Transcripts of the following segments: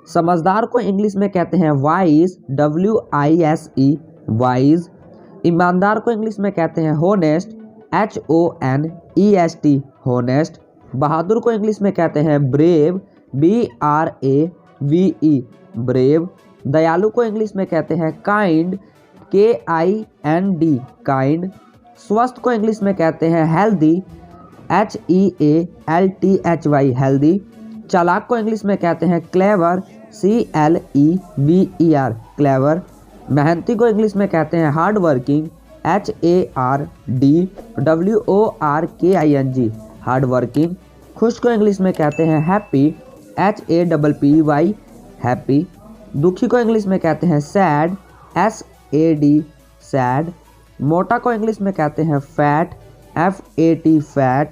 समझदार को इंग्लिश में कहते हैं वाइज, WISE, वाइज। ईमानदार को इंग्लिश में कहते हैं होनेस्ट, HONEST, होनेस्ट। बहादुर को इंग्लिश में कहते हैं ब्रेव, BRAVE, ब्रेव। दयालु को इंग्लिश में कहते हैं काइंड, KIND, काइंड। स्वस्थ को इंग्लिश में कहते हैं हेल्दी, HEALTHY, हेल्दी। चालाक को इंग्लिश में कहते हैं क्लेवर, CLEVER, क्लेवर। मेहनती को इंग्लिश में कहते हैं hard working, HARDWORKING, hard working. खुश को इंग्लिश में कहते हैं हैप्पी, HAPPY, हैप्पी। दुखी को इंग्लिश में कहते हैं सैड, SAD, सैड। मोटा को इंग्लिश में कहते हैं फैट, FAT, फैट।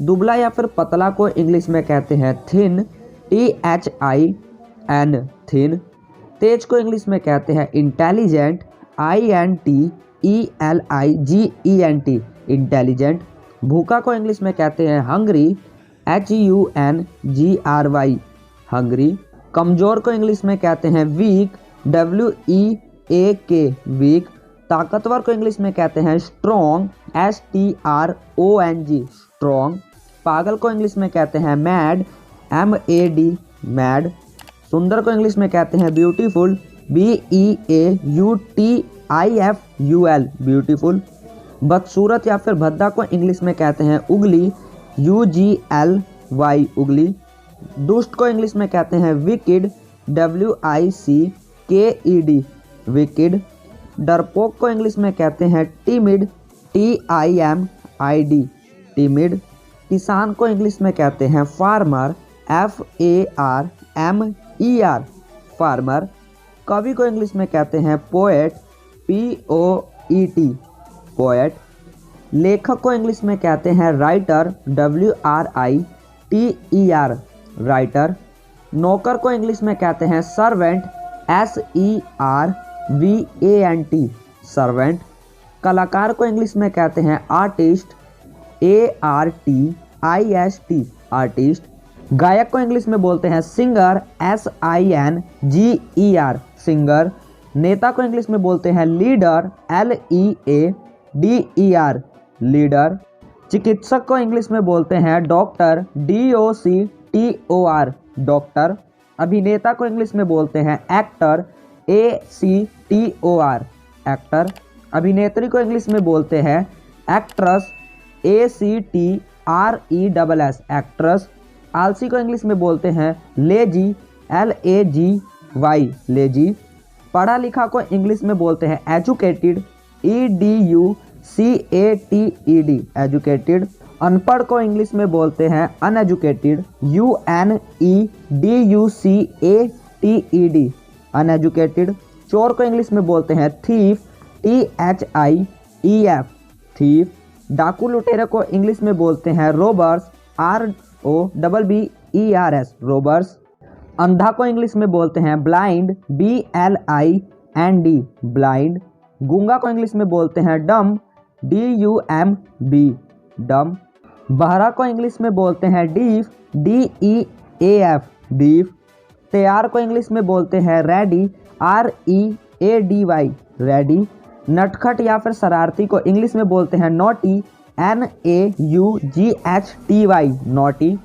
दुबला या फिर पतला को इंग्लिश में कहते हैं थिन, THIN, थिन। तेज को इंग्लिश में कहते हैं इंटेलिजेंट, INTELIGENT, इंटेलिजेंट। भूखा को इंग्लिश में कहते हैं हंग्री, HUNGRY, हंग्री। कमज़ोर को इंग्लिश में कहते हैं वीक, WEAK, वीक। ताकतवर को इंग्लिश में कहते हैं स्ट्रॉन्ग, STRONG, स्ट्रॉन्ग। पागल को इंग्लिश में कहते हैं मैड, MAD, मैड। सुंदर को इंग्लिश में कहते हैं ब्यूटीफुल, BEAUTIFUL, ब्यूटीफुल। बदसूरत या फिर भद्दा को इंग्लिश में कहते हैं उगली, UGLY, उगली। दुष्ट को इंग्लिश में कहते हैं विकेड, WICKED, विकेड। डरपोक को इंग्लिश में कहते हैं टिमिड, TIMID, टिमिड। किसान को इंग्लिश में कहते हैं फार्मर, FARMER, फार्मर। कवि को इंग्लिश में कहते हैं पोएट, POET, पोएट। लेखक को इंग्लिश में कहते हैं राइटर, WRITER, राइटर। नौकर को इंग्लिश में कहते हैं सर्वेंट, SERVANT, सर्वेंट। कलाकार को इंग्लिश में कहते हैं आर्टिस्ट, ARTIST, आर्टिस्ट। गायक को इंग्लिश में बोलते हैं सिंगर, SINGER, सिंगर। नेता को इंग्लिश में बोलते हैं लीडर, LEADER, लीडर। चिकित्सक को इंग्लिश में बोलते हैं डॉक्टर, DOCTOR, डॉक्टर। अभिनेता को इंग्लिश में बोलते हैं एक्टर, ACTOR, एक्टर। अभिनेत्री को इंग्लिश में बोलते हैं एक्ट्रेस, ACTRESS, एक्ट्रेस। आलसी को इंग्लिश में बोलते हैं लेजी, LAGY, लेजी। पढ़ा लिखा को इंग्लिश में बोलते हैं एजुकेटेड, EDUCATED, एजुकेटेड। अनपढ़ को इंग्लिश में बोलते हैं अनएजुकेटेड, UNEDUCATED, अनएजुकेटेड। चोर को इंग्लिश में बोलते हैं थीफ, THIEF, थीफ। डाकू लुटेरे को इंग्लिश में बोलते हैं रोबर्स, ROBBERS, रोबर्स। अंधा को इंग्लिश में बोलते हैं ब्लाइंड, BLIND, ब्लाइंड। गूंगा को इंग्लिश में बोलते हैं डम, DUMB, डम। बहरा को इंग्लिश में बोलते हैं डीफ, DEAF, डीफ। तैयार को इंग्लिश में बोलते हैं रेडी, READY, रेडी। नटखट या फिर शरारती को इंग्लिश में बोलते हैं नॉटी, NAUGHTY, नॉटी।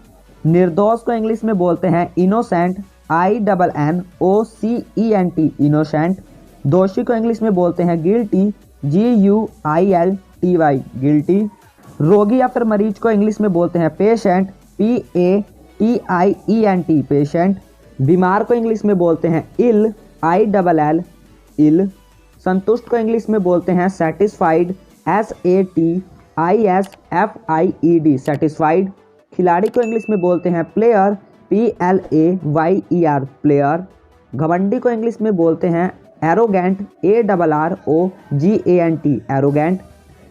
निर्दोष को इंग्लिश में बोलते हैं इनोसेंट, INNOCENT, इनोसेंट। दोषी को इंग्लिश में बोलते हैं गिल्टी, GUILTY, गिल्टी। रोगी या फिर मरीज को इंग्लिश में बोलते हैं पेशेंट, PATIENT, पेशेंट। बीमार को इंग्लिश में बोलते हैं इल, ILL, इल। संतुष्ट को इंग्लिश में बोलते हैं सेटिस्फाइड, SATISFIED, सेटिस्फाइड। खिलाड़ी को इंग्लिश में बोलते हैं प्लेयर, PLAYER, प्लेयर। घमंडी को इंग्लिश में बोलते हैं एरोगेंट, ARROGANT, एरोगेंट।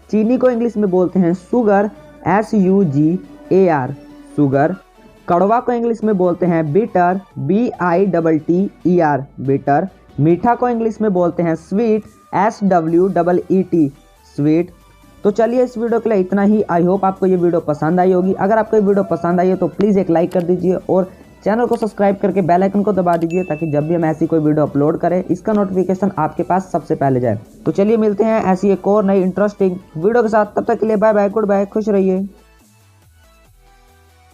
चीनी को इंग्लिश में बोलते हैं शुगर, SUGAR, शुगर। कड़वा को इंग्लिश में बोलते हैं बिटर, BITTER, बिटर। मीठा को इंग्लिश में बोलते हैं स्वीट, SWEET, स्वीट। तो चलिए इस वीडियो के लिए इतना ही। आई होप आपको ये वीडियो पसंद आई होगी। अगर आपको ये वीडियो पसंद आई हो तो प्लीज़ एक लाइक कर दीजिए और चैनल को सब्सक्राइब करके बेल आइकन को दबा दीजिए ताकि जब भी हम ऐसी कोई वीडियो अपलोड करें इसका नोटिफिकेशन आपके पास सबसे पहले जाए। तो चलिए मिलते हैं ऐसी एक और नई इंटरेस्टिंग वीडियो के साथ, तब तक के लिए बाय बाय, गुड बाय, खुश रहिए।